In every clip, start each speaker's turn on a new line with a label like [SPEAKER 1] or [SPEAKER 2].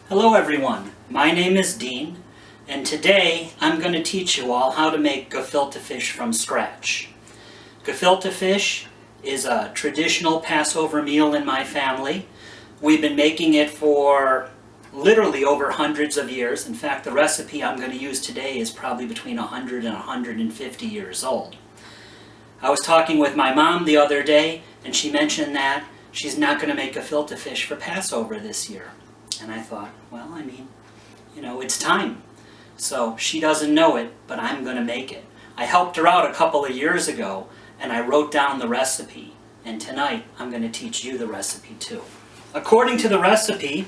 [SPEAKER 1] Hello everyone, my name is Dean, and today I'm going to teach you all how to make gefilte fish from scratch. Gefilte fish is a traditional Passover meal in my family. We've been making it for literally over hundreds of years. In fact, the recipe I'm going to use today is probably between 100 and 150 years old. I was talking with my mom the other day, and she mentioned that she's not going to make gefilte fish for Passover this year. And I thought, well, it's time. So she doesn't know it, but I'm going to make it. I helped her out a couple of years ago, and I wrote down the recipe. And tonight, I'm going to teach you the recipe too. According to the recipe,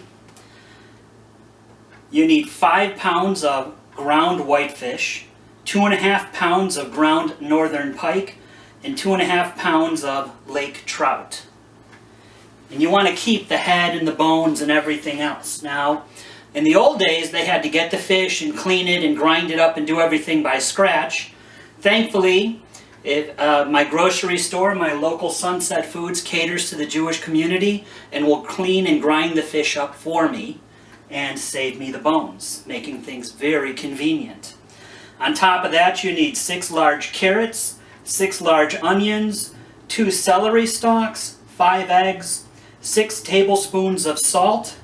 [SPEAKER 1] you need 5 pounds of ground whitefish, 2.5 pounds of ground northern pike, and 2.5 pounds of lake trout. And you want to keep the head and the bones and everything else. Now, in the old days, they had to get the fish and clean it and grind it up and do everything by scratch. Thankfully, my grocery store, my local Sunset Foods, caters to the Jewish community and will clean and grind the fish up for me and save me the bones, making things very convenient. On top of that, you need 6 large carrots, 6 large onions, 2 celery stalks, 5 eggs, 6 tablespoons of salt,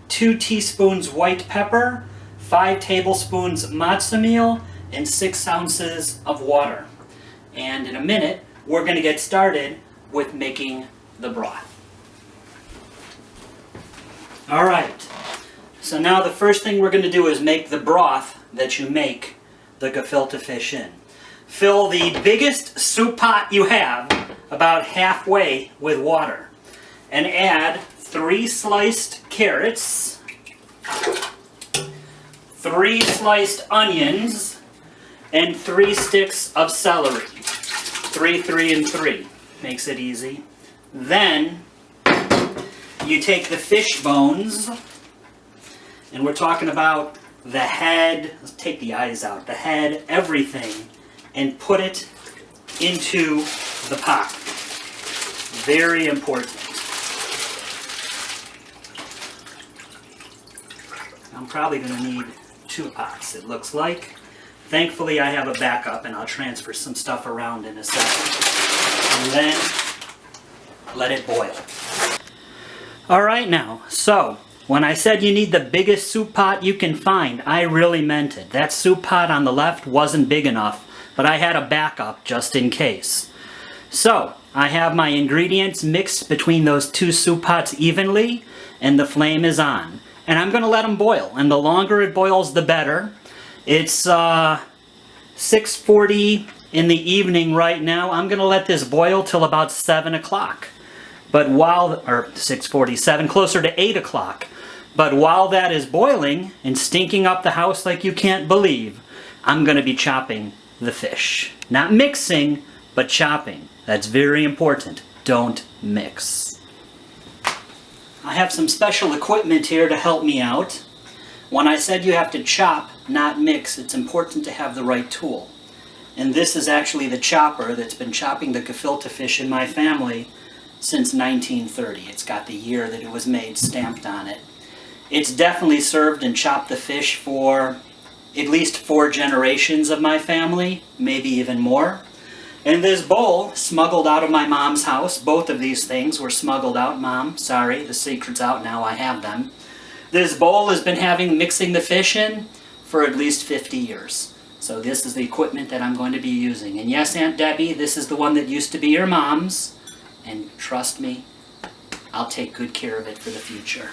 [SPEAKER 1] 2 teaspoons white pepper, 5 tablespoons matzah meal, and 6 ounces of water. And in a minute, we're going to get started with making the broth. Alright, so now the first thing we're going to do is make the broth that you make the gefilte fish in. Fill the biggest soup pot you have about halfway with water. And add 3 sliced carrots, 3 sliced onions, and 3 sticks of celery. 3, 3, and 3. Makes it easy. Then you take the fish bones, and we're talking about the head, let's take the eyes out, the head, everything, and put it into the pot. Very important. I'm probably going to need 2 pots, it looks like. Thankfully, I have a backup, and I'll transfer some stuff around in a second. And then, let it boil. Alright now, so, when I said you need the biggest soup pot you can find, I really meant it. That soup pot on the left wasn't big enough, but I had a backup just in case. So, I have my ingredients mixed between those 2 soup pots evenly, and the flame is on. And I'm going to let them boil, and the longer it boils, the better. It's 6:40 in the evening right now. I'm going to let this boil till about 7 o'clock. But or 6:47, closer to 8 o'clock. But while that is boiling and stinking up the house like you can't believe, I'm going to be chopping the fish. Not mixing, but chopping. That's very important. Don't mix. I have some special equipment here to help me out. When I said you have to chop, not mix, it's important to have the right tool. And this is actually the chopper that's been chopping the gefilte fish in my family since 1930. It's got the year that it was made stamped on it. It's definitely served and chopped the fish for at least 4 generations of my family, maybe even more. And this bowl, smuggled out of my mom's house, both of these things were smuggled out. Mom, sorry, the secret's out now, I have them. This bowl has been mixing the fish in for at least 50 years. So this is the equipment that I'm going to be using. And yes, Aunt Debbie, this is the one that used to be your mom's. And trust me, I'll take good care of it for the future.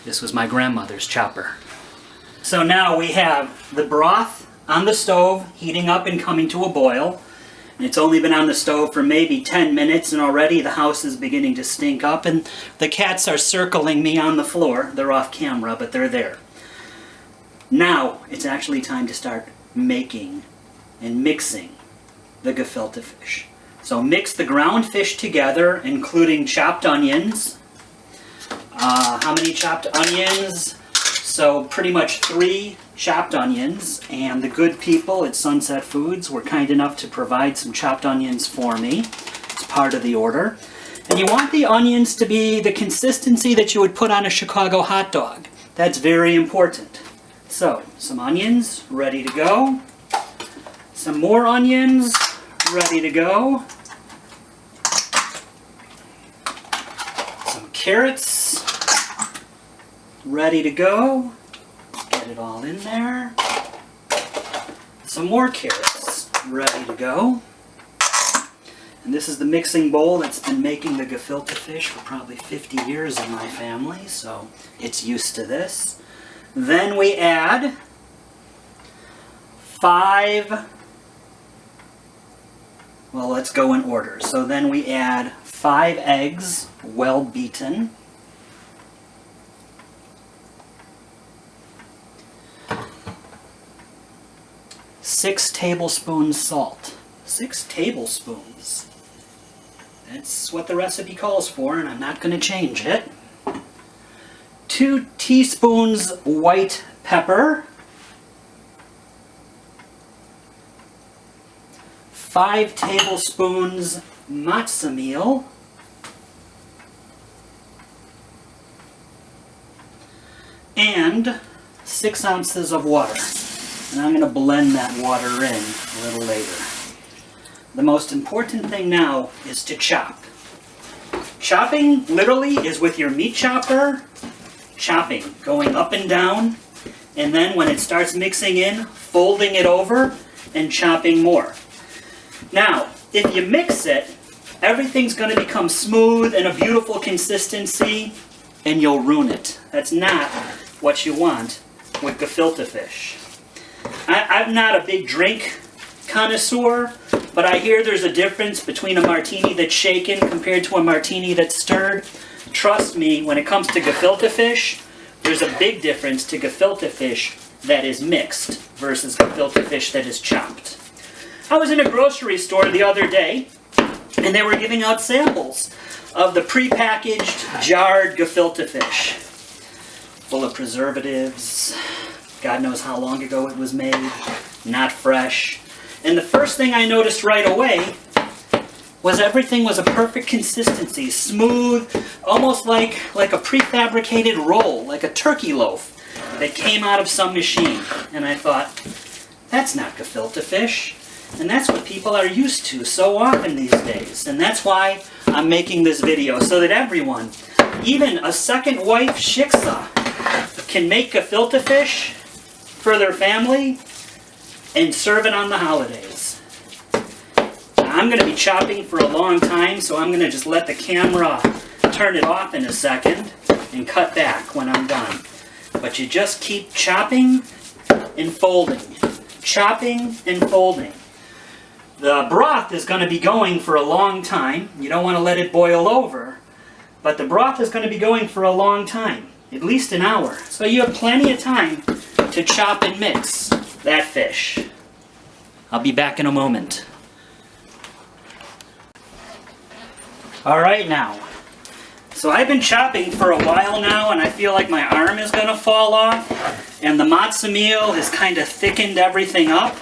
[SPEAKER 1] This was my grandmother's chopper. So now we have the broth on the stove, heating up and coming to a boil. And it's only been on the stove for maybe 10 minutes, and already the house is beginning to stink up, and the cats are circling me on the floor. They're off camera, but they're there. Now, it's actually time to start making and mixing the gefilte fish. So mix the ground fish together, including chopped onions. How many chopped onions? So pretty much 3 chopped onions, and the good people at Sunset Foods were kind enough to provide some chopped onions for me. It's part of the order. And you want the onions to be the consistency that you would put on a Chicago hot dog. That's very important. So, some onions ready to go. Some more onions ready to go. Some carrots ready to go. Get it all in there. Some more carrots ready to go. And this is the mixing bowl that's been making the gefilte fish for probably 50 years in my family, so it's used to this. Then we add 5, well, let's go in order. So then we add 5 eggs, well beaten. 6 tablespoons salt. 6 tablespoons. That's what the recipe calls for, and I'm not going to change it. 2 teaspoons white pepper. 5 tablespoons matzo meal. And 6 ounces of water. And I'm going to blend that water in a little later. The most important thing now is to chop. Chopping literally is with your meat chopper, chopping, going up and down, and then when it starts mixing in, folding it over and chopping more. Now, if you mix it, everything's going to become smooth and a beautiful consistency, and you'll ruin it. That's not what you want with gefilte fish. I'm not a big drink connoisseur, but I hear there's a difference between a martini that's shaken compared to a martini that's stirred. Trust me, when it comes to gefilte fish, there's a big difference to gefilte fish that is mixed versus gefilte fish that is chopped. I was in a grocery store the other day, and they were giving out samples of the prepackaged jarred gefilte fish, full of preservatives. God knows how long ago it was made, not fresh. And the first thing I noticed right away was everything was a perfect consistency, smooth, almost like a prefabricated roll, like a turkey loaf that came out of some machine. And I thought, that's not gefilte fish. And that's what people are used to so often these days. And that's why I'm making this video, so that everyone, even a second wife shiksa, can make gefilte fish for their family and serve it on the holidays. Now, I'm going to be chopping for a long time, so I'm going to just let the camera turn it off in a second and cut back when I'm done. But you just keep chopping and folding. Chopping and folding. The broth is going to be going for a long time. You don't want to let it boil over, but the broth is going to be going for a long time, at least an hour. So you have plenty of time to chop and mix that fish. I'll be back in a moment. Alright now, so I've been chopping for a while now, and I feel like my arm is going to fall off, and the matzo meal has kind of thickened everything up.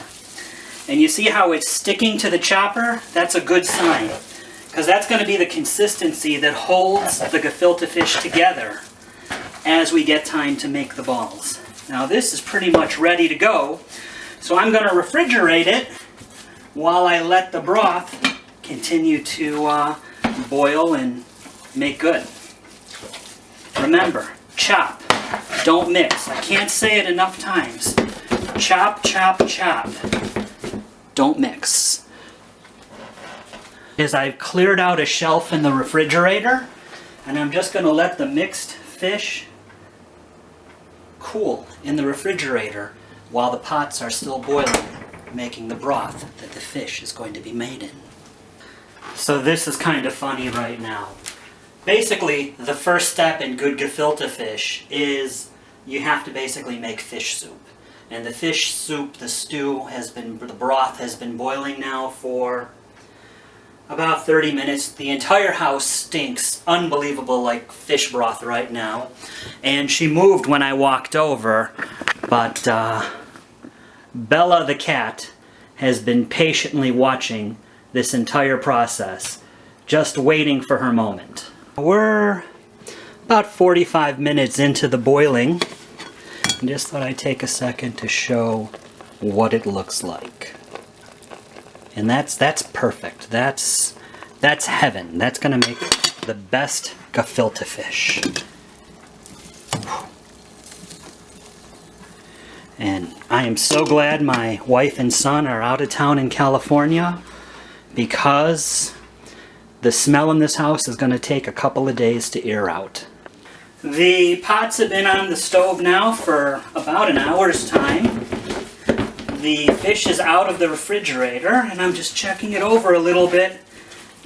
[SPEAKER 1] And you see how it's sticking to the chopper? That's a good sign, because that's going to be the consistency that holds the gefilte fish together as we get time to make the balls. Now this is pretty much ready to go, so I'm going to refrigerate it while I let the broth continue to boil and make good. Remember, chop, don't mix. I can't say it enough times. Chop, chop, chop. Don't mix. As I've cleared out a shelf in the refrigerator, and I'm just going to let the mixed fish cool in the refrigerator while the pots are still boiling, making the broth that the fish is going to be made in. So this is kind of funny right now. Basically, the first step in good gefilte fish is you have to basically make fish soup. And the fish soup, the stew, the broth has been boiling now for about 30 minutes. The entire house stinks unbelievable like fish broth right now. And she moved when I walked over, but Bella the cat has been patiently watching this entire process, just waiting for her moment. We're about 45 minutes into the boiling. I just thought I'd take a second to show what it looks like. And that's perfect. That's heaven. That's gonna make the best gefilte fish. And I am so glad my wife and son are out of town in California, because the smell in this house is going to take a couple of days to air out. The pots have been on the stove now for about an hour's time. The fish is out of the refrigerator, and I'm just checking it over a little bit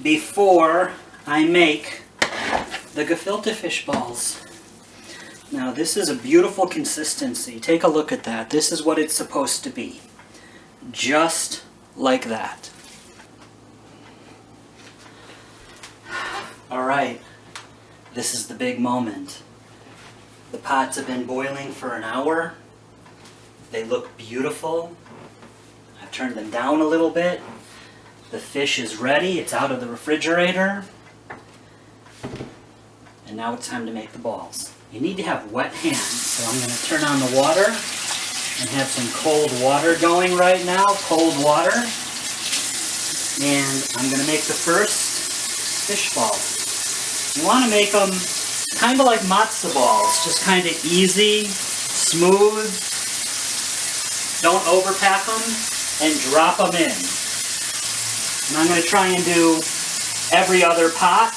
[SPEAKER 1] before I make the gefilte fish balls. Now this is a beautiful consistency. Take a look at that. This is what it's supposed to be. Just like that. Alright, this is the big moment. The pots have been boiling for an hour. They look beautiful. I've turned them down a little bit. The fish is ready. It's out of the refrigerator. And now it's time to make the balls. You need to have wet hands, so I'm going to turn on the water and have some cold water going right now, cold water. And I'm going to make the first fish ball. You want to make them kind of like matzo balls, just kind of easy, smooth. Don't overpack them, and drop them in. And I'm going to try and do every other pot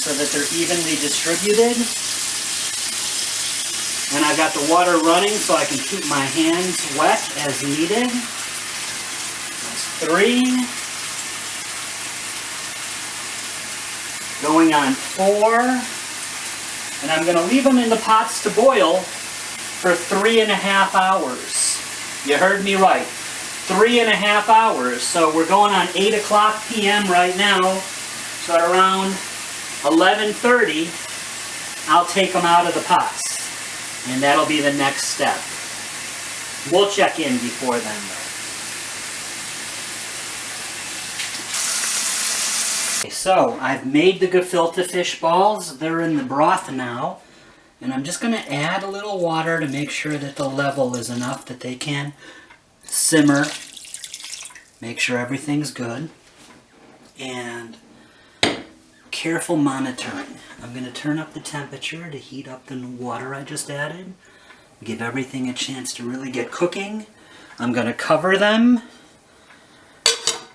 [SPEAKER 1] so that they're evenly distributed. And I've got the water running so I can keep my hands wet as needed. That's 3. Going on 4. And I'm going to leave them in the pots to boil for 3.5 hours. You heard me right. 3.5 hours. So we're going on 8 o'clock p.m. right now. So at around 11:30, I'll take them out of the pots. And that'll be the next step. We'll check in before then, though. Okay, so I've made the gefilte fish balls. They're in the broth now. And I'm just going to add a little water to make sure that the level is enough that they can simmer. Make sure everything's good. And careful monitoring. I'm going to turn up the temperature to heat up the water I just added. Give everything a chance to really get cooking. I'm going to cover them,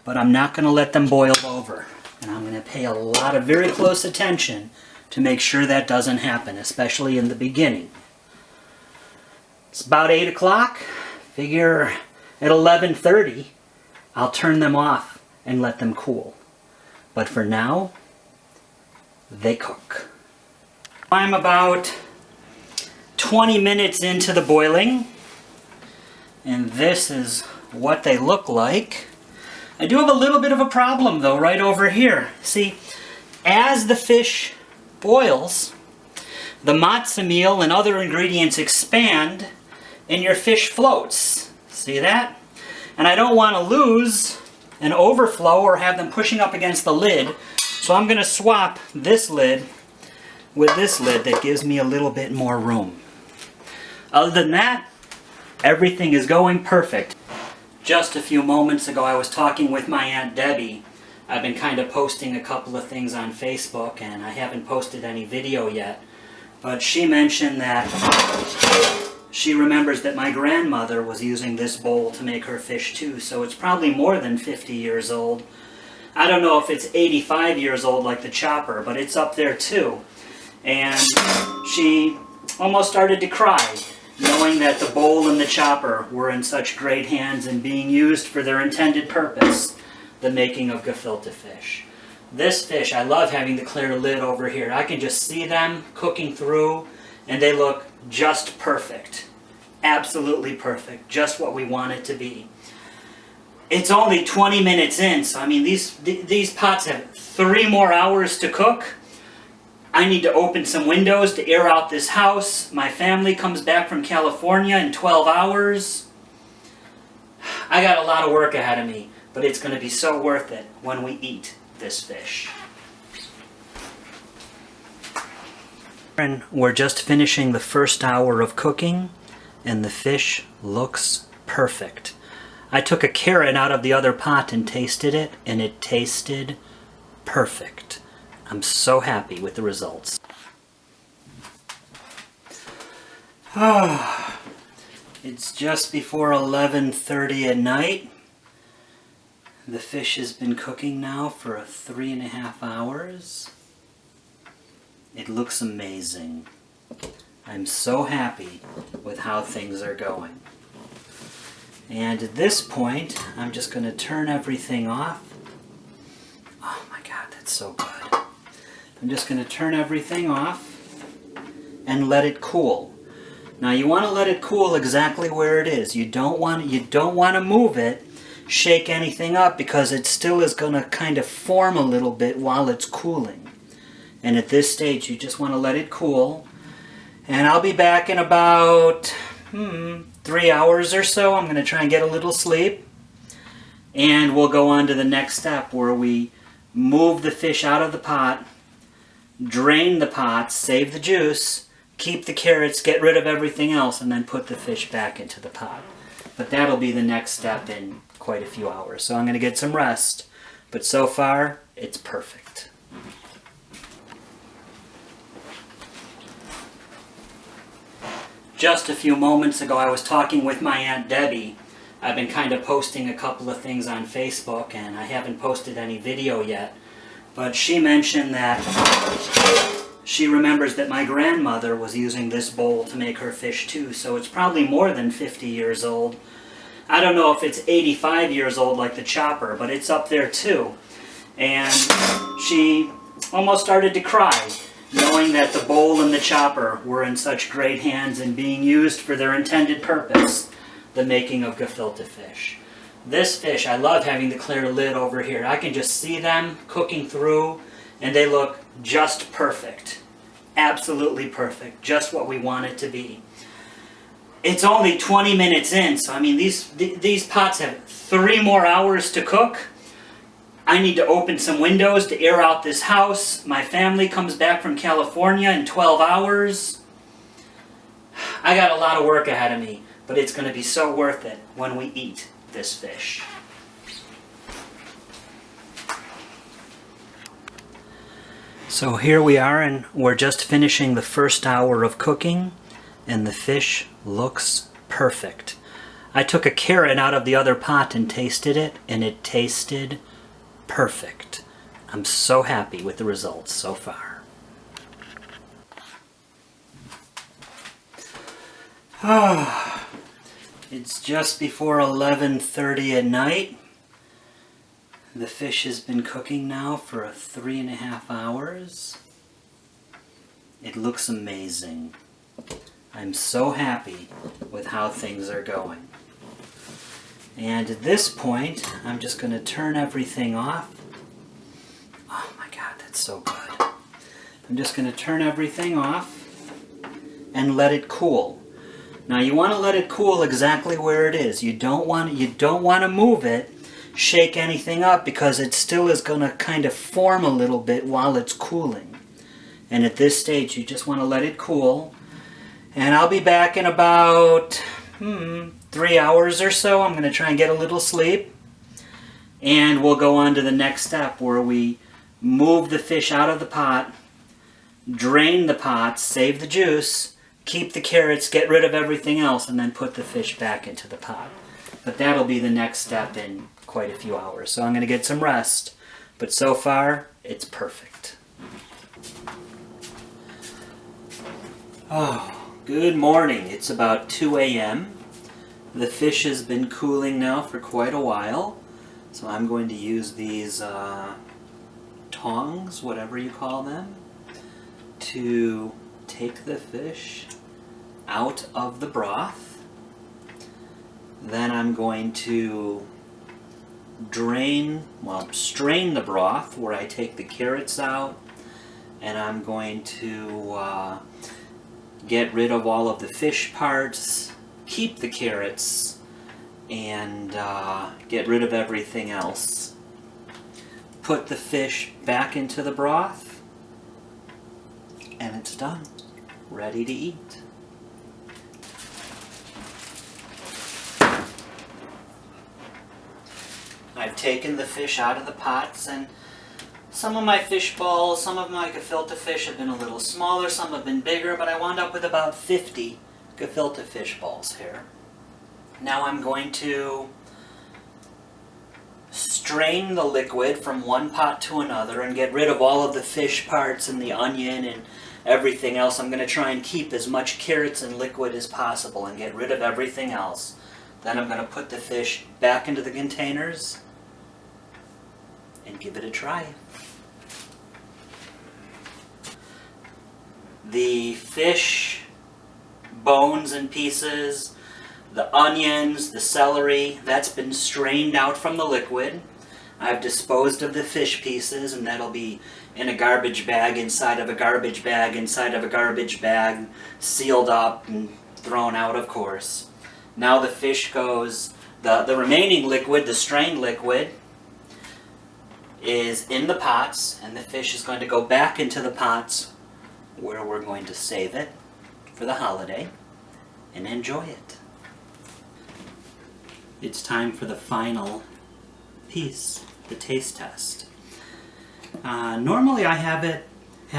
[SPEAKER 1] but I'm not going to let them boil over. And I'm going to pay a lot of very close attention to make sure that doesn't happen, especially in the beginning. It's about 8 o'clock. Figure at 11:30, I'll turn them off and let them cool. But for now, they cook. I'm about 20 minutes into the boiling, and this is what they look like. I do have a little bit of a problem though right over here. See, as the fish boils, the matzo meal and other ingredients expand and your fish floats. See that? And I don't want to lose an overflow or have them pushing up against the lid. So I'm going to swap this lid with this lid that gives me a little bit more room. Other than that, everything is going perfect. Just a few moments ago I was talking with my Aunt Debbie. I've been kind of posting a couple of things on Facebook and I haven't posted any video yet. But she mentioned that she remembers that my grandmother was using this bowl to make her fish too, so it's probably more than 50 years old. I don't know if it's 85 years old like the chopper, but it's up there too. And she almost started to cry, knowing that the bowl and the chopper were in such great hands and being used for their intended purpose, the making of gefilte fish. This fish, I love having the clear lid over here. I can just see them cooking through, and they look just perfect. Absolutely perfect. Just what we want it to be. It's only 20 minutes in, so I mean these pots have 3 more hours to cook. I need to open some windows to air out this house. My family comes back from California in 12 hours. I got a lot of work ahead of me, but it's going to be so worth it when we eat. this fish. And we're just finishing the first hour of cooking, and the fish looks perfect. I took a carrot out of the other pot and tasted it, and it tasted perfect. I'm so happy with the results. It's just before 11:30 at night. The fish has been cooking now for 3.5 hours. It looks amazing. I'm so happy with how things are going. And at this point, I'm just going to turn everything off. Oh my God, that's so good. I'm just going to turn everything off and let it cool. Now you want to let it cool exactly where it is. You don't want to move it, shake anything up, because it still is going to kind of form a little bit while it's cooling. And at this stage, you just want to let it cool. And I'll be back in about 3 hours or so. I'm going to try and get a little sleep. And we'll go on to the next step, where we move the fish out of the pot, drain the pot, save the juice, keep the carrots, get rid of everything else, and then put the fish back into the pot. But that'll be the next step in quite a few hours. So I'm going to get some rest. But so far, it's perfect. Just a few moments ago, I was talking with my Aunt Debbie. I've been kind of posting a couple of things on Facebook, and I haven't posted any video yet. But she mentioned that she remembers that my grandmother was using this bowl to make her fish too, so it's probably more than 50 years old. I don't know if it's 85 years old like the chopper, but it's up there too. And she almost started to cry, knowing that the bowl and the chopper were in such great hands and being used for their intended purpose, the making of gefilte fish. This fish, I love having the clear lid over here. I can just see them cooking through, and they look just perfect. Absolutely perfect. Just what we want it to be. It's only 20 minutes in, so I mean, these pots have 3 more hours to cook. I need to open some windows to air out this house. My family comes back from California in 12 hours. I got a lot of work ahead of me, but it's going to be so worth it when we eat this fish. So here we are, and we're just finishing the first hour of cooking, and the fish looks perfect. I took a carrot out of the other pot and tasted it, and it tasted perfect. I'm so happy with the results so far. It's just before 11:30 at night. The fish has been cooking now for 3.5 hours. It looks amazing. I'm so happy with how things are going. And at this point, I'm just going to turn everything off. Oh my God, that's so good. I'm just going to turn everything off and let it cool. Now you want to let it cool exactly where it is. You don't want to move it, shake anything up, because it still is going to kind of form a little bit while it's cooling. And at this stage, you just want to let it cool. And I'll be back in about 3 hours or so. I'm going to try and get a little sleep. And we'll go on to the next step, where we move the fish out of the pot, drain the pot, save the juice, keep the carrots, get rid of everything else, and then put the fish back into the pot. But that'll be the next step in quite a few hours. So I'm going to get some rest. But so far, it's perfect. Oh, good morning. It's about 2 a.m. The fish has been cooling now for quite a while. So I'm going to use these tongs, whatever you call them, to take the fish out of the broth. Then I'm going to strain the broth, where I take the carrots out, and I'm going to get rid of all of the fish parts, keep the carrots, and get rid of everything else. put the fish back into the broth, and it's done. Ready to eat. I've taken the fish out of the pots, and some of my fish balls, some of my gefilte fish have been a little smaller, some have been bigger, but I wound up with about 50 gefilte fish balls here. Now I'm going to strain the liquid from one pot to another and get rid of all of the fish parts and the onion and everything else. I'm going to try and keep as much carrots and liquid as possible and get rid of everything else. Then I'm going to put the fish back into the containers and give it a try. The fish bones and pieces, the onions, the celery, that's been strained out from the liquid. I've disposed of the fish pieces, and that'll be in a garbage bag, inside of a garbage bag, inside of a garbage bag, sealed up and thrown out, of course. Now the fish goes, the remaining liquid, the strained liquid, is in the pots, and the fish is going to go back into the pots where we're going to save it for the holiday and enjoy it. It's time for the final piece, the taste test. Normally I have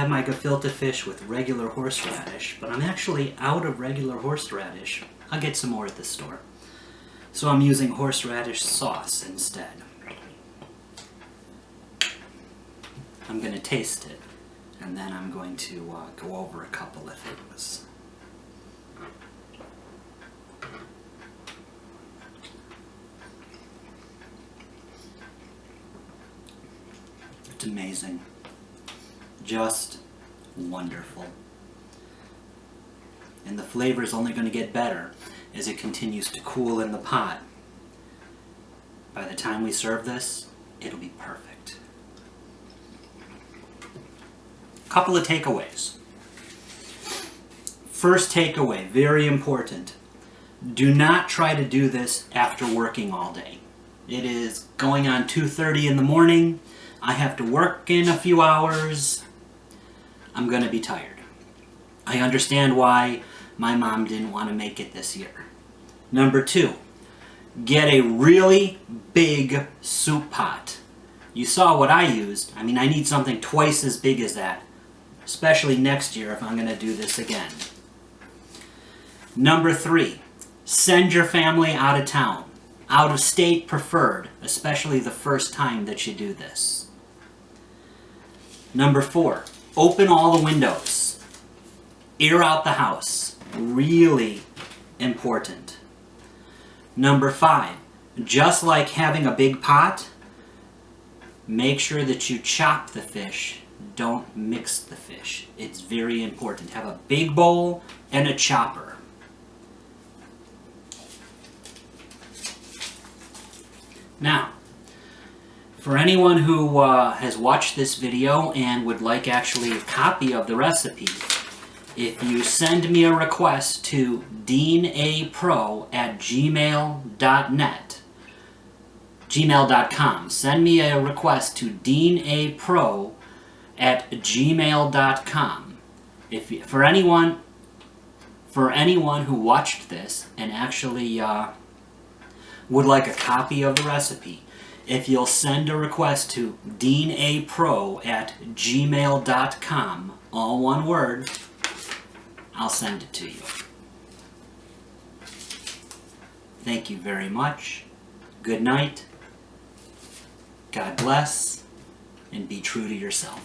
[SPEAKER 1] my gefilte fish with regular horseradish, but I'm actually out of regular horseradish. I'll get some more at the store. So I'm using horseradish sauce instead. I'm going to taste it, and then I'm going to go over a couple of things. It's amazing. Just wonderful. And the flavor is only going to get better as it continues to cool in the pot. By the time we serve this, it'll be perfect. Couple of takeaways. First takeaway, very important. Do not try to do this after working all day. It is going on 2:30 in the morning. I have to work in a few hours. I'm going to be tired. I understand why my mom didn't want to make it this year. Number 2, get a really big soup pot. You saw what I used. I mean, I need something twice as big as that, especially next year if I'm going to do this again. Number 3, send your family out of town. Out of state preferred, especially the first time that you do this. Number 4, open all the windows. Air out the house. Really important. Number 5, just like having a big pot, make sure that you chop the fish. Don't mix the fish. It's very important. Have a big bowl and a chopper. Now, for anyone who has watched this video and would like actually a copy of the recipe, if you send me a request to deanapro@gmail.net, gmail.com. Send me a request to deanapro@gmail.com. For anyone who watched this and actually would like a copy of the recipe, if you'll send a request to deanapro@gmail.com, all one word, I'll send it to you. Thank you very much. Good night. God bless, and be true to yourself.